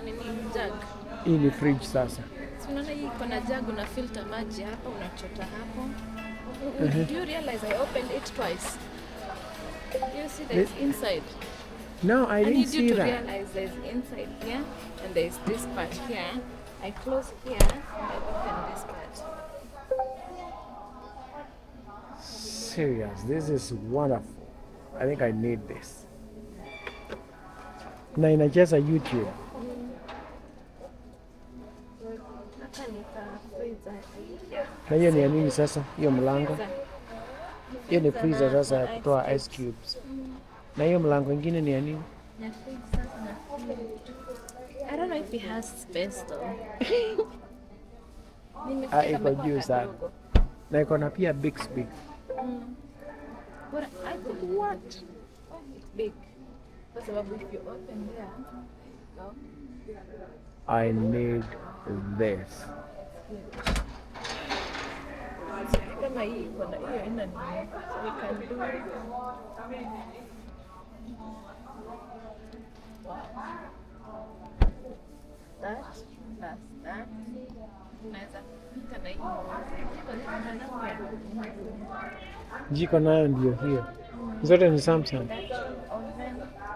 nini jug. Hii ni fridge sasa. Si unaona hii iko na jug, una filter maji hapa, unachota hapo. Do you realize I opened it twice? You see there's inside. No, I didn't see I need you to that. realize there's inside here and there's this part here. I close here and I open this part. Serious, this is wonderful. I think I need this. Na inacheza YouTube. Hapa ni ka freezer. Na hiyo ni ya nini sasa? Hiyo mlango. Hiyo ni freezer sasa ya kutoa ice cubes. Na hiyo mlango ingine ni ya nini? Na fridge sasa na fridge. I don't know if it has space though. Iko juu sana. Na iko na pia Bixby. But I think what? Oh, it's big. Kwa sababu if you open there, no? I need this. Kama hii iko na hiyo ina nini? So we can do that plus that. Unaweza pika na hiyo. Jiko nayo ndio hiyo. Zote ni Samsung.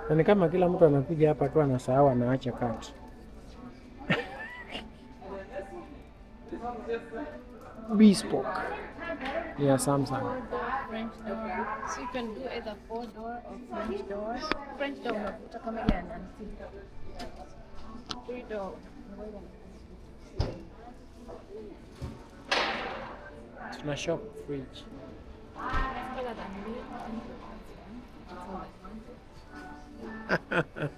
Na ni kama kila mtu anakuja hapa tu anasahau anaacha kati. Bespoke. Yeah, Samsung. French door. So you can do either 4-door or French door. French door unakuta kama ile ya Nancy. 3-door. Tuna shop fridge. Taller than me. That's all I wanted.